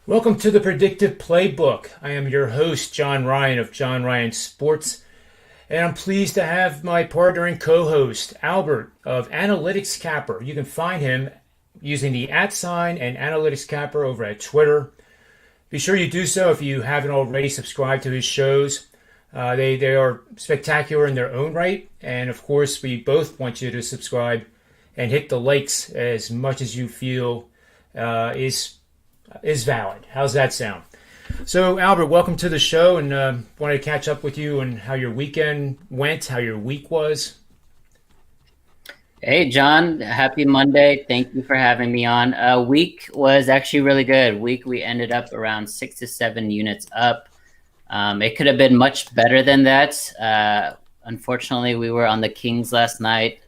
Welcome to the Predictive Playbook. I am your host, John Ryan of John Ryan Sports, and I'm pleased to have my partner and co-host, Albert of Analytics Capper. You can find him using the @ and Analytics Capper over at Twitter. Be sure you do so if you haven't already subscribed to his shows. They are spectacular in their own right, and of course, we both want you to subscribe and hit the likes as much as you feel is valid. How's that sound? So, Albert, welcome to the show, and wanted to catch up with you on how your weekend went, how your week was. Hey, John, happy Monday. Thank you for having me on. Week was actually really good. We ended up around 6 to 7 units up. It could have been much better than that. Unfortunately, we were on the Kings last night.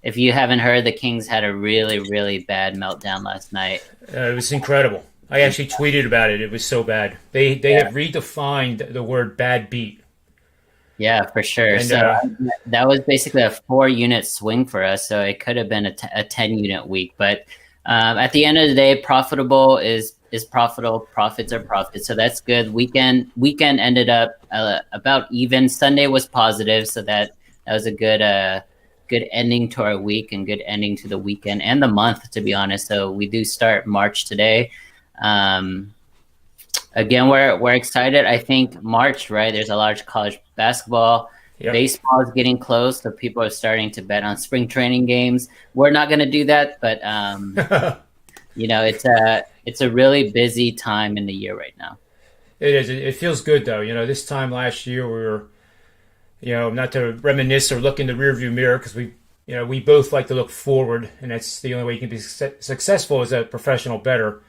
If you haven't heard, the Kings had a really bad meltdown last night. It was incredible. I actually tweeted about it. It was so bad. They have redefined the word bad beat. Yeah, for sure. And So that was basically a 4 unit swing for us. So it could have been a 10 unit week. But at the end of the day, profitable is profitable. Profits are profits. So that's good. Weekend ended up about even. Sunday was positive. So that was a good ending to our week and good ending to the weekend and the month, to be honest. So we do start March today. Again, we're excited. I think March, right? There's a large college basketball. Yep. Baseball is getting close, so people are starting to bet on spring training games. We're not going to do that, but it's a really busy time in the year right now. It is. It feels good though. This time last year we were, not to reminisce or look in the rearview mirror because we both like to look forward, and that's the only way you can be successful as a professional bettor.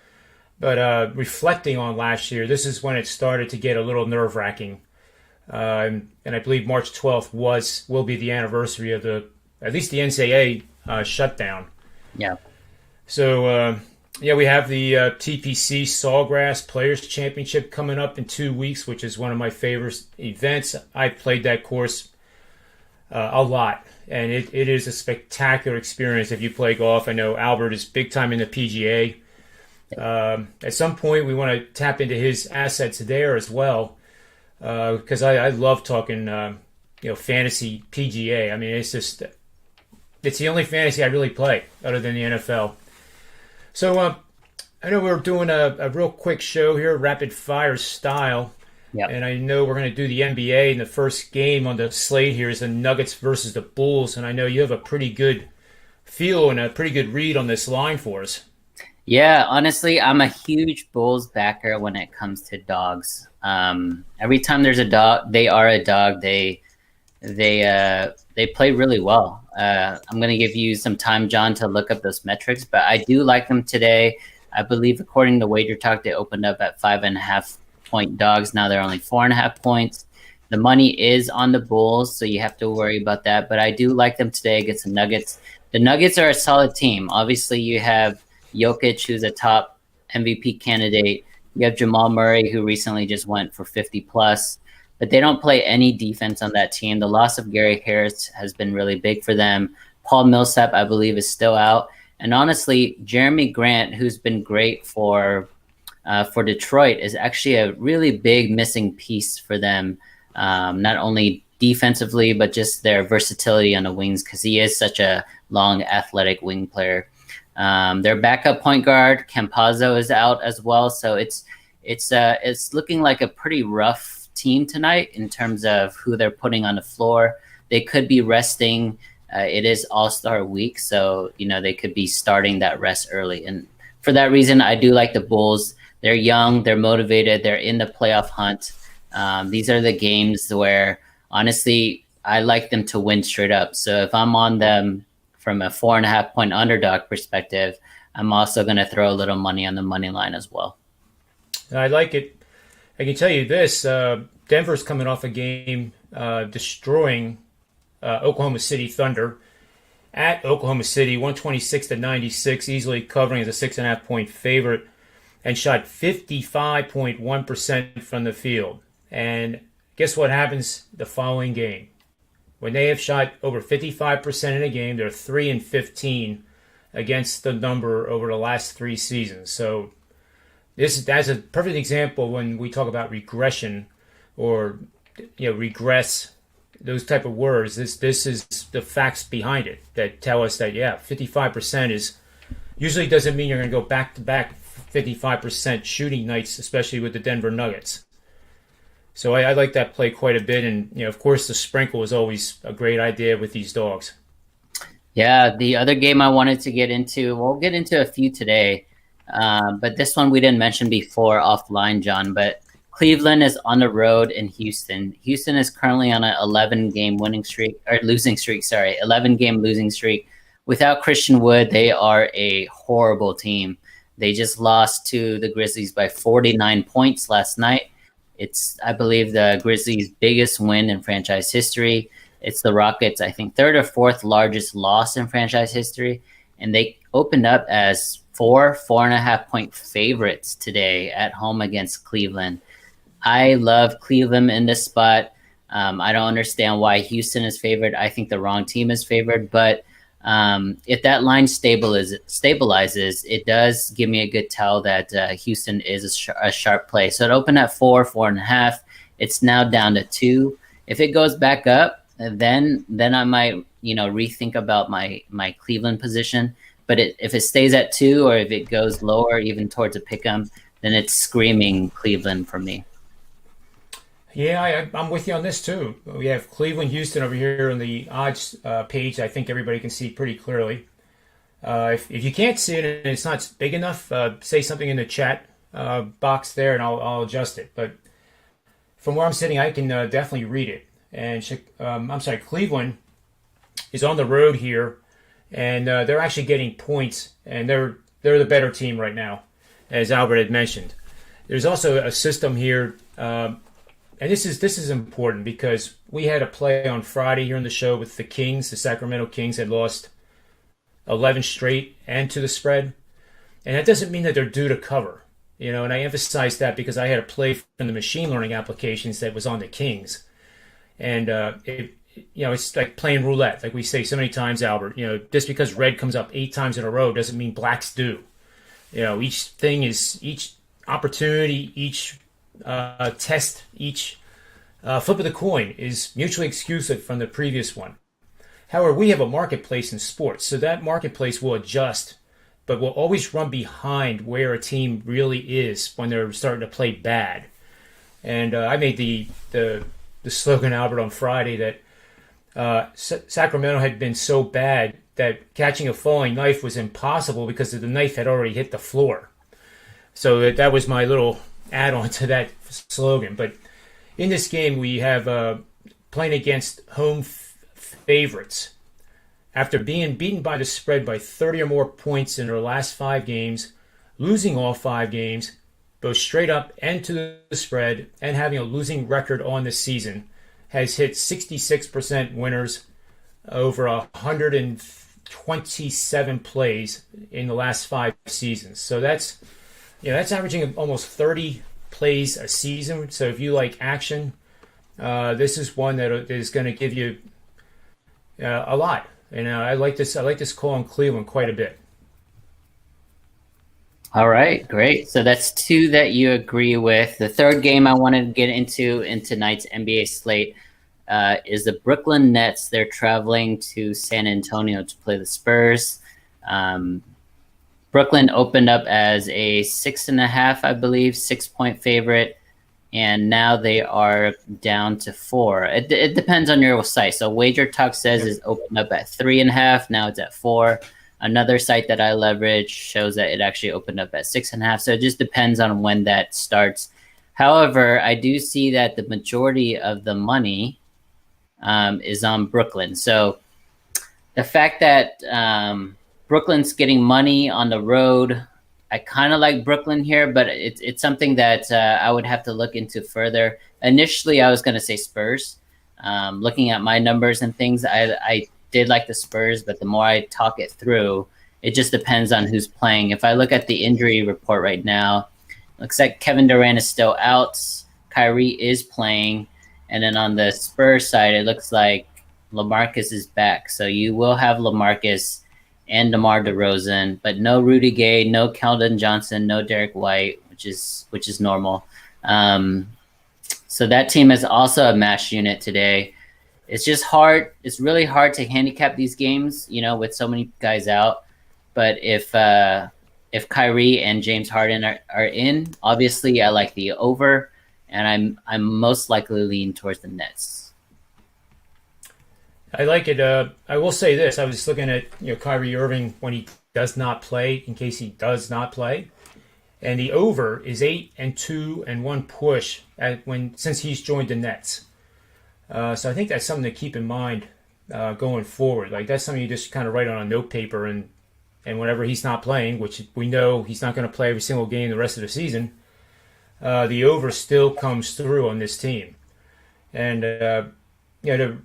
But reflecting on last year, this is when it started to get a little nerve-wracking. And I believe March 12th will be the anniversary of at least the NCAA shutdown. Yeah. So, we have the TPC Sawgrass Players Championship coming up in 2 weeks, which is one of my favorite events. I played that course a lot, and it is a spectacular experience if you play golf. I know Albert is big time in the PGA. At some point, we want to tap into his assets there as well, because I love talking, fantasy PGA. I mean, it's the only fantasy I really play other than the NFL. So I know we're doing a real quick show here, rapid fire style. Yep. And I know we're going to do the NBA, and the first game on the slate here is the Nuggets versus the Bulls. And I know you have a pretty good feel and a pretty good read on this line for us. Yeah, honestly, I'm a huge Bulls backer when it comes to dogs. Every time there's a dog, they are a dog. They play really well. I'm going to give you some time, John, to look up those metrics, but I do like them today. I believe, according to Wager Talk, they opened up at 5.5-point dogs. Now they're only 4.5 points. The money is on the Bulls, so you have to worry about that. But I do like them today against the Nuggets. The Nuggets are a solid team. Obviously, you have Jokic, who's a top MVP candidate. You have Jamal Murray, who recently just went for 50 plus, but they don't play any defense on that team. The loss of Gary Harris has been really big for them. Paul Millsap, I believe, is still out. And honestly, Jeremy Grant, who's been great for Detroit, is actually a really big missing piece for them, not only defensively, but just their versatility on the wings, because he is such a long, athletic wing player. Their backup point guard, Campazzo, is out as well. So it's looking like a pretty rough team tonight in terms of who they're putting on the floor. They could be resting. It is All-Star week, so they could be starting that rest early. And for that reason, I do like the Bulls. They're young, they're motivated, they're in the playoff hunt. These are the games where, honestly, I like them to win straight up. So if I'm on them from a 4.5-point underdog perspective, I'm also going to throw a little money on the money line as well. I like it. I can tell you this: Denver's coming off a game destroying Oklahoma City Thunder at Oklahoma City, 126-96, easily covering as a 6.5-point favorite, and shot 55.1% from the field. And guess what happens the following game? When they have shot over 55% in a game, they're 3-15 against the number over the last 3 seasons. So That's a perfect example when we talk about regression or regress, those type of words. This is the facts behind it that tell us that 55% is usually doesn't mean you're going to go back to back 55% shooting nights, especially with the Denver Nuggets. So I like that play quite a bit, and of course the sprinkle is always a great idea with these dogs. Yeah, the other game I wanted to get into, we'll get into a few today, but this one we didn't mention before offline, John. But Cleveland is on the road in Houston. Houston is currently on an 11-game winning streak or losing streak. Sorry, 11-game losing streak. Without Christian Wood, they are a horrible team. They just lost to the Grizzlies by 49 points last night. It's, I believe, the Grizzlies' biggest win in franchise history. It's the Rockets', I think, third or fourth largest loss in franchise history. And they opened up as 4.5 point favorites today at home against Cleveland. I love Cleveland in this spot. I don't understand why Houston is favored. I think the wrong team is favored. But if that line stabilizes, it does give me a good tell that Houston is a sharp play. So it opened at 4.5. It's now down to 2. If it goes back up, then I might rethink about my Cleveland position. But if it stays at 2, or if it goes lower, even towards a pick'em, then it's screaming Cleveland for me. Yeah, I'm with you on this too. We have Cleveland, Houston over here on the odds page. I think everybody can see pretty clearly. If you can't see it and it's not big enough, say something in the chat box there, and I'll adjust it. But from where I'm sitting, I can definitely read it. And I'm sorry, Cleveland is on the road here, and they're actually getting points, and they're the better team right now, as Albert had mentioned. There's also a system here, and this is important because we had a play on Friday here in the show with the Kings. The Sacramento Kings had lost 11 straight and to the spread, and that doesn't mean that they're due to cover. And I emphasize that because I had a play from the machine learning applications that was on the Kings. And it's like playing roulette, like we say so many times, Albert. Just because red comes up 8 times in a row doesn't mean black's due. Each opportunity, each test, each flip of the coin is mutually exclusive from the previous one. However, we have a marketplace in sports, so that marketplace will adjust, but will always run behind where a team really is when they're starting to play bad. And I made the slogan, Albert, on Friday that Sacramento had been so bad that catching a falling knife was impossible because the knife had already hit the floor. So that was my little add-on to that slogan. But in this game, we have playing against home favorites. After being beaten by the spread by 30 or more points in their last 5 games, losing all 5 games, both straight up and to the spread, and having a losing record on the season, has hit 66% winners over 127 plays in the last 5 seasons. So that's averaging almost 30 plays a season. So if you like action, this is one that is going to give you a lot. And I like this call on Cleveland quite a bit. All right, great. So that's 2 that you agree with. The third game I wanted to get into in tonight's NBA slate is the Brooklyn Nets. They're traveling to San Antonio to play the Spurs. Brooklyn opened up as a 6.5, I believe, 6-point favorite, and now they are down to 4. It depends on your site. So Wager Talk says it's opened up at 3.5. Now it's at 4. Another site that I leverage shows that it actually opened up at 6.5. So it just depends on when that starts. However, I do see that the majority of the money is on Brooklyn. So the fact that Brooklyn's getting money on the road, I kind of like Brooklyn here, but it's something that I would have to look into further. Initially, I was going to say Spurs. Looking at my numbers and things, I did like the Spurs, but the more I talk it through, it just depends on who's playing. If I look at the injury report right now, looks like Kevin Durant is still out. Kyrie is playing. And then on the Spurs side, it looks like LaMarcus is back. So you will have LaMarcus and DeMar DeRozan, but no Rudy Gay, no Keldon Johnson, no Derek White, which is normal. So that team is also a mash unit today. It's just hard. It's really hard to handicap these games, with so many guys out. But if Kyrie and James Harden are in, obviously I like the over, and I'm most likely lean towards the Nets. I like it. I will say this: I was looking at Kyrie Irving when he does not play, in case he does not play, and the over is 8 and 2 and 1 push since he's joined the Nets. So I think that's something to keep in mind going forward. Like that's something you just kind of write on a note paper, and whenever he's not playing, which we know he's not going to play every single game the rest of the season, the over still comes through on this team. And to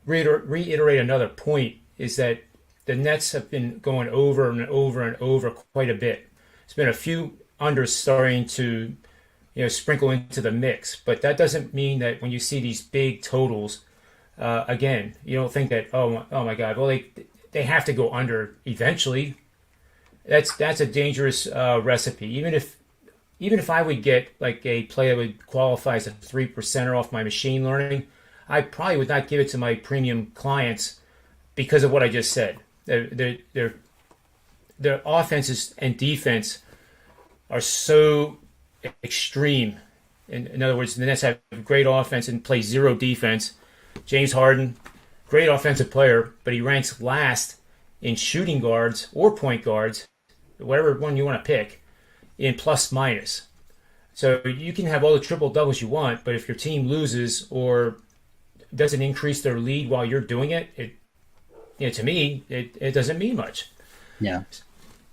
reiterate another point is that the Nets have been going over and over and over quite a bit. There's been a few unders starting to sprinkle into the mix, but that doesn't mean that when you see these big totals, again, you don't think that oh my God, well they have to go under eventually. That's a dangerous recipe. Even if I would get like a play that would qualify as a 3%er off my machine learning, I probably would not give it to my premium clients because of what I just said. Their offenses and defense are so extreme. In other words, the Nets have great offense and play zero defense. James Harden, great offensive player, but he ranks last in shooting guards or point guards, whatever one you want to pick, in plus minus. So you can have all the triple doubles you want, but if your team loses or doesn't increase their lead while you're doing it, to me, it doesn't mean much. Yeah.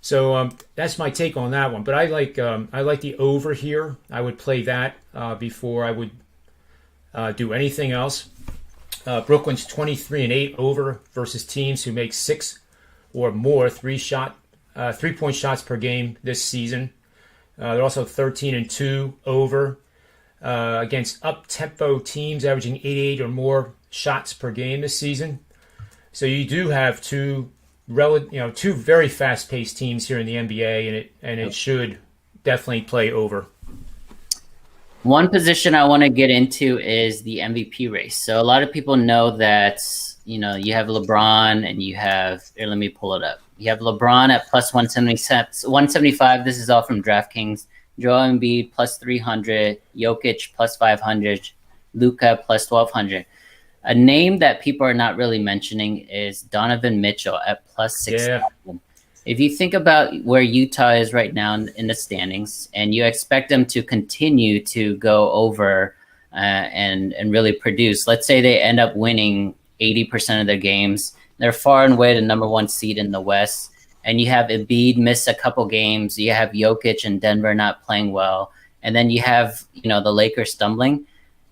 So that's my take on that one. But I like the over here. I would play that before I would do anything else. Brooklyn's 23-8 over versus teams who make 6 or more 3-point shots per game this season. They're also 13-2 over against up-tempo teams averaging 88 or more shots per game this season. So you do have two very fast-paced teams here in the NBA, and it should definitely play over. One position I want to get into is the MVP race. So a lot of people know that, you have LeBron and you have, here, let me pull it up. You have LeBron at plus 175. This is all from DraftKings. Joel Embiid plus 300. Jokic plus 500. Luka plus 1,200. A name that people are not really mentioning is Donovan Mitchell at plus 6,000. Yeah. If you think about where Utah is right now in the standings, and you expect them to continue to go over and really produce, let's say they end up winning 80% of their games, they're far and away the number 1 seed in the West, and you have Embiid miss a couple games, you have Jokic and Denver not playing well, and then you have the Lakers stumbling.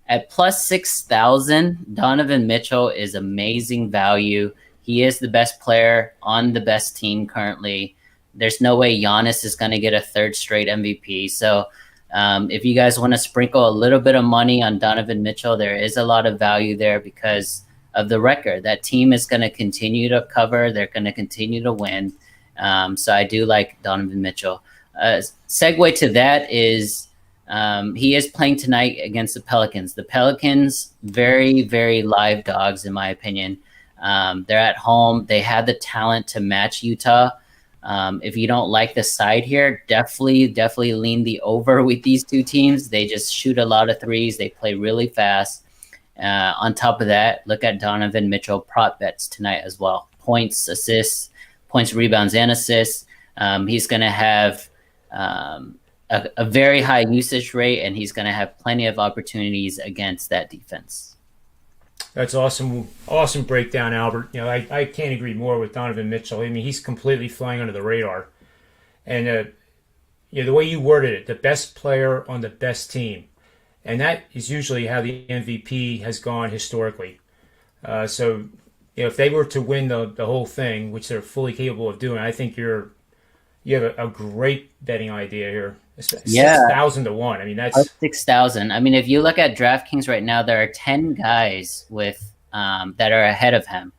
At plus 6,000, Donovan Mitchell is amazing value. He is the best player on the best team currently. There's no way Giannis is going to get a 3rd straight MVP. So if you guys want to sprinkle a little bit of money on Donovan Mitchell, there is a lot of value there because of the record. That team is going to continue to cover. They're going to continue to win. So I do like Donovan Mitchell. Segue to that is he is playing tonight against the Pelicans. The Pelicans, very, very live dogs, in my opinion. They're at home. They had the talent to match Utah. If you don't like the side here, definitely lean the over with these two teams. They just shoot a lot of threes. They play really fast. On top of that, look at Donovan Mitchell prop bets tonight as well. Points, assists, points, rebounds, and assists. He's going to have a very high usage rate, and he's going to have plenty of opportunities against that defense. That's awesome breakdown, Albert. I can't agree more with Donovan Mitchell. I mean, he's completely flying under the radar. And the way you worded it, the best player on the best team. And that is usually how the MVP has gone historically. So if they were to win the whole thing, which they're fully capable of doing, I think you have a great betting idea here. 6,000 to 1. I mean, that's 6,000. I mean, if you look at DraftKings right now, there are 10 guys with that are ahead of him,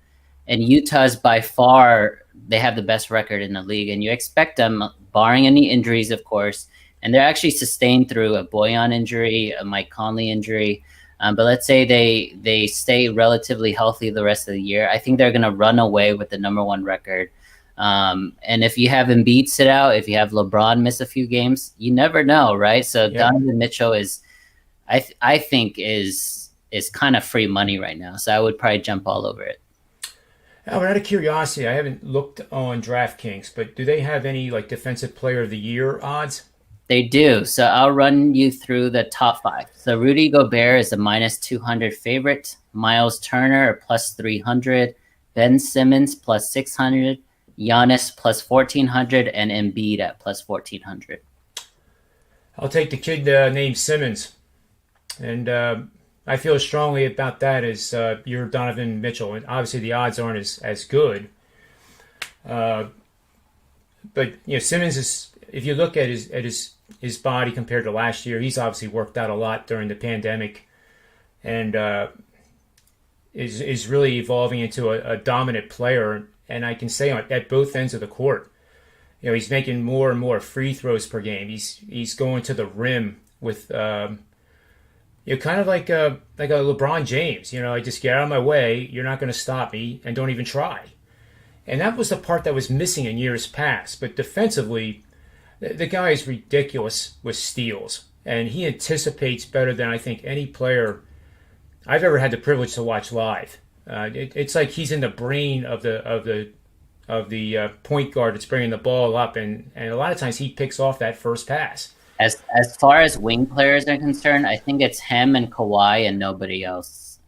and Utah's by far they have the best record in the league, and you expect them barring any injuries, of course. And they're actually sustained through a Boyan injury, a Mike Conley injury. But let's say they stay relatively healthy the rest of the year. I think they're going to run away with the number 1 record. And if you have Embiid sit out, if you have LeBron miss a few games, you never know, right? So Donovan Mitchell is, I think, is kind of free money right now. So I would probably jump all over it. Albert, out of curiosity, I haven't looked on DraftKings, but do they have any like Defensive Player of the Year odds? They do. So I'll run you through the top 5. So Rudy Gobert is a -200 favorite. Miles Turner a +300. Ben Simmons +600. Giannis +1400, and Embiid at +1400. I'll take the kid named Simmons, and I feel as strongly about that as your Donovan Mitchell. And obviously, the odds aren't as good, but Simmons is. If you look at his body compared to last year, he's obviously worked out a lot during the pandemic, and is really evolving into a dominant player. And I can say at both ends of the court, he's making more and more free throws per game. He's going to the rim with, kind of like a LeBron James. I just get out of my way. You're not going to stop me, and don't even try. And that was the part that was missing in years past. But defensively, the guy is ridiculous with steals, and he anticipates better than I think any player I've ever had the privilege to watch live. It's like he's in the brain of the point guard that's bringing the ball up, and a lot of times he picks off that first pass. As far as wing players are concerned, I think it's him and Kawhi and nobody else.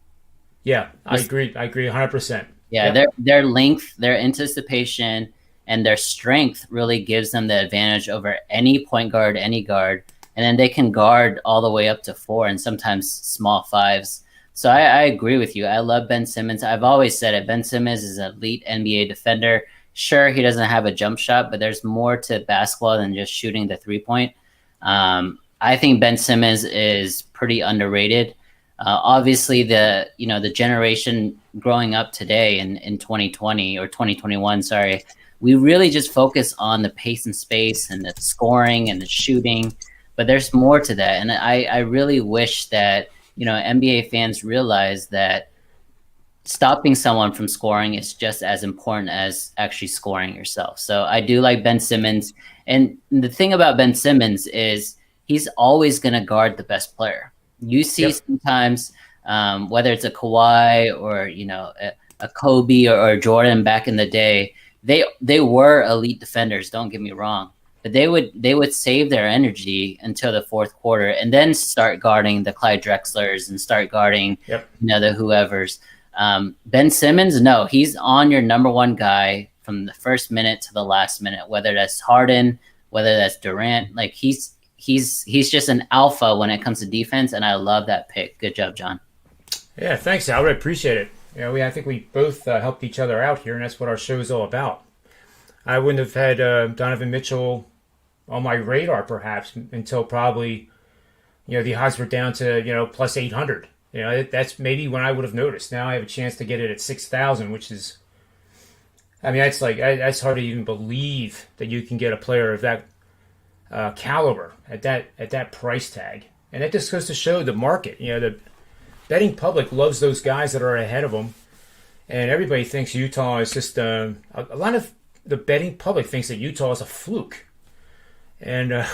Yeah, I agree 100%. Yeah, yep. Their length, their anticipation, and their strength really gives them the advantage over any point guard, any guard, and then they can guard all the way up to 4 and sometimes small 5s. So I agree with you. I love Ben Simmons. I've always said it. Ben Simmons is an elite NBA defender. Sure, he doesn't have a jump shot, but there's more to basketball than just shooting the 3-point. I think Ben Simmons is pretty underrated. Obviously, the generation growing up today in 2020 or 2021, we really just focus on the pace and space and the scoring and the shooting, but there's more to that. And I really wish that NBA fans realize that stopping someone from scoring is just as important as actually scoring yourself. So I do like Ben Simmons. And the thing about Ben Simmons is he's always going to guard the best player. You see sometimes, whether it's a Kawhi or, a Kobe or Jordan back in the day, they were elite defenders, don't get me wrong. But they would save their energy until the fourth quarter and then start guarding the Clyde Drexlers and start guarding the whoever's. Ben Simmons, no, he's on your number 1 guy from the first minute to the last minute, whether that's Harden, whether that's Durant. Like he's just an alpha when it comes to defense, and I love that pick. Good job, John. Yeah, thanks, Albert. I appreciate it. I think we both helped each other out here, and that's what our show is all about. I wouldn't have had Donovan Mitchell on my radar perhaps until probably, the odds were down to, plus 800. That's maybe when I would have noticed. Now I have a chance to get it at 6,000, which is, that's hard to even believe that you can get a player of that caliber at that price tag. And that just goes to show the market. The betting public loves those guys that are ahead of them. And everybody thinks Utah is just, a lot of the betting public thinks that Utah is a fluke. And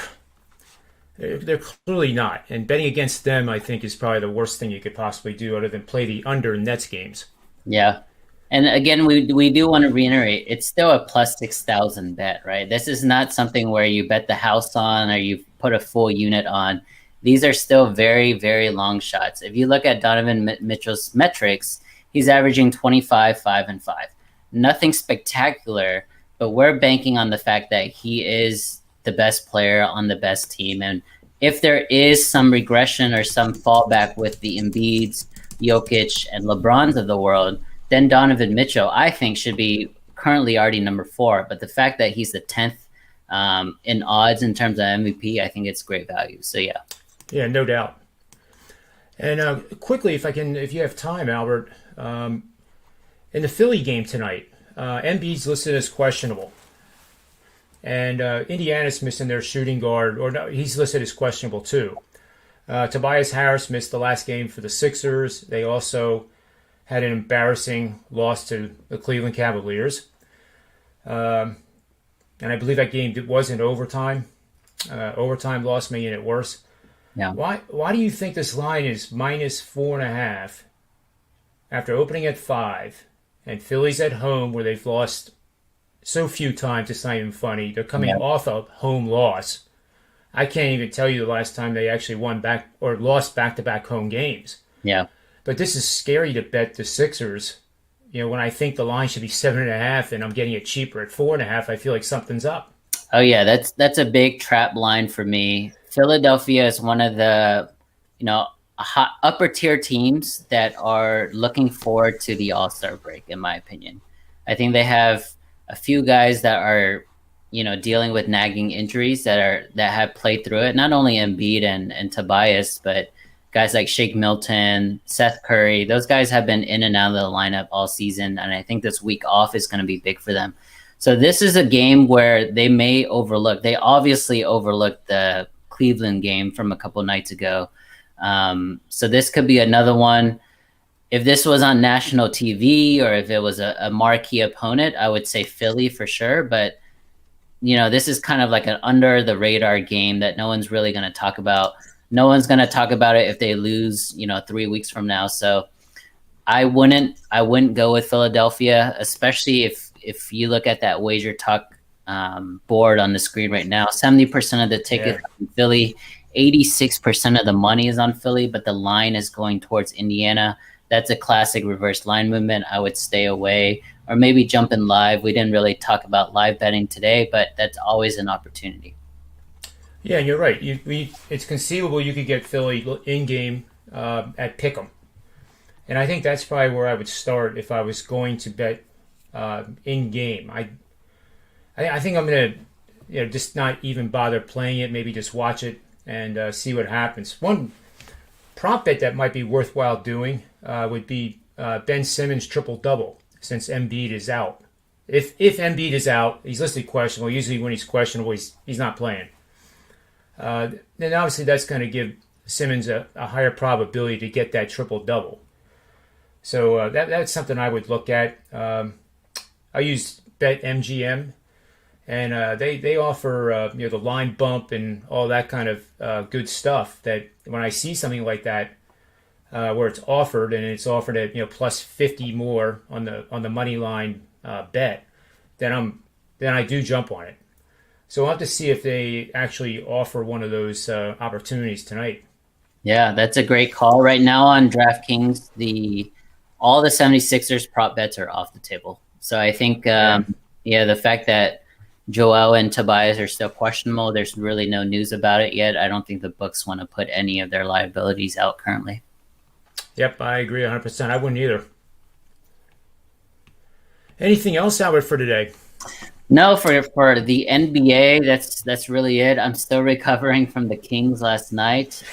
they're clearly not. And betting against them, I think, is probably the worst thing you could possibly do other than play the under Nets games. Yeah. And again, we do want to reiterate, it's still a plus 6,000 bet, right? This is not something where you bet the house on or you put a full unit on. These are still very, very long shots. If you look at Donovan Mitchell's metrics, he's averaging 25, 5, and 5. Nothing spectacular, but we're banking on the fact that he is the best player on the best team. And if there is some regression or some fallback with the Embiids, Jokic, and LeBrons of the world, then Donovan Mitchell, I think, should be currently already number 4. But the fact that he's the 10th in odds in terms of MVP, I think it's great value. So, yeah. Yeah, no doubt. And quickly, if you have time, Albert, in the Philly game tonight, Embiid's listed as questionable. And Indiana's missing their shooting guard, or no, he's listed as questionable too. Tobias Harris missed the last game for the Sixers. They also had an embarrassing loss to the Cleveland Cavaliers. And I believe that game was in overtime. Overtime loss making it worse. Yeah. Why do you think this line is -4.5 after opening at 5, and Philly's at home where they've lost so few times it's not even funny. They're coming off a home loss. I can't even tell you the last time they actually won back or lost back-to-back home games. Yeah. But this is scary to bet the Sixers. When I think the line should be 7.5 and I'm getting it cheaper at 4.5, I feel like something's up. Oh yeah, that's a big trap line for me. Philadelphia is one of the, upper tier teams that are looking forward to the All-Star break, in my opinion. I think they have a few guys that are, dealing with nagging injuries that have played through it. Not only Embiid and Tobias, but guys like Shake Milton, Seth Curry. Those guys have been in and out of the lineup all season, and I think this week off is going to be big for them. So this is a game where they may overlook. They obviously overlooked the Cleveland game from a couple nights ago. So this could be another one. If this was on national TV or if it was a marquee opponent, I would say Philly for sure. But, this is kind of like an under the radar game that no one's really going to talk about. No one's going to talk about it if they lose, 3 weeks from now. So I wouldn't go with Philadelphia, especially if you look at that wager talk board on the screen right now. 70% of the tickets are in Philly, 86% of the money is on Philly, but the line is going towards Indiana. That's a classic reverse line movement. I would stay away or maybe jump in live. We didn't really talk about live betting today, but that's always an opportunity. Yeah, you're right. It's conceivable you could get Philly in-game at Pick'em. And I think that's probably where I would start if I was going to bet in-game. I think I'm going to just not even bother playing it, maybe just watch it and see what happens. One prop bet that might be worthwhile doing would be Ben Simmons triple-double since Embiid is out. If Embiid is out, he's listed questionable. Usually when he's questionable, he's not playing. Then obviously that's going to give Simmons a higher probability to get that triple-double. So that's something I would look at. I use BetMGM, and they offer the line bump and all that kind of good stuff. That when I see something like that where it's offered and it's offered at plus 50 more on the money line bet, then I do jump on it. So I'll have to see if they actually offer one of those opportunities tonight. Yeah, that's a great call. Right now on DraftKings, all the 76ers prop bets are off the table. So I think, the fact that Joel and Tobias are still questionable, there's really no news about it yet. I don't think the books want to put any of their liabilities out currently. Yep, I agree 100%. I wouldn't either. Anything else, Albert, for today? No, for the NBA, that's really it. I'm still recovering from the Kings last night.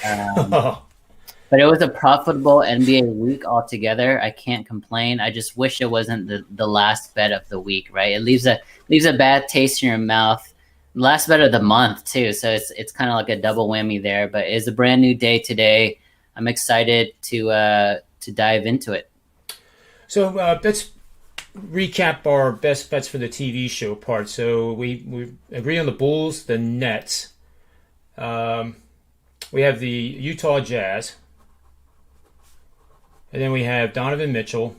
But it was a profitable NBA week altogether. I can't complain. I just wish it wasn't the last bet of the week, right? It leaves a bad taste in your mouth. Last bet of the month too, so it's kind of like a double whammy there. But it's a brand new day today. I'm excited to dive into it. So let's recap our best bets for the TV show part. So we agree on the Bulls, the Nets. We have the Utah Jazz. And then we have Donovan Mitchell.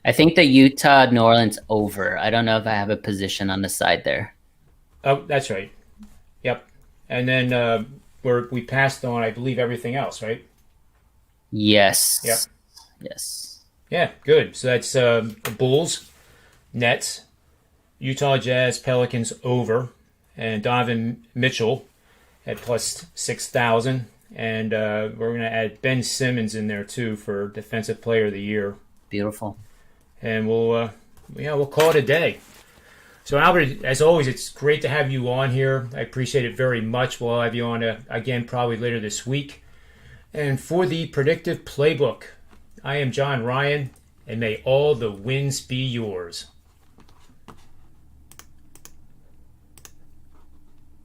I think the Utah New Orleans over. I don't know if I have a position on the side there. Oh, that's right. Yep. And then we passed on, I believe, everything else, right? Yes. Yep. Yes. Yeah, good. So that's the Bulls, Nets, Utah Jazz, Pelicans over, and Donovan Mitchell at plus 6,000. And we're going to add Ben Simmons in there too for Defensive Player of the Year. Beautiful. And we'll call it a day. So Albert, as always, it's great to have you on here. I appreciate it very much. We'll have you on again probably later this week. And for the Predictive Playbook, I am John Ryan, and may all the wins be yours.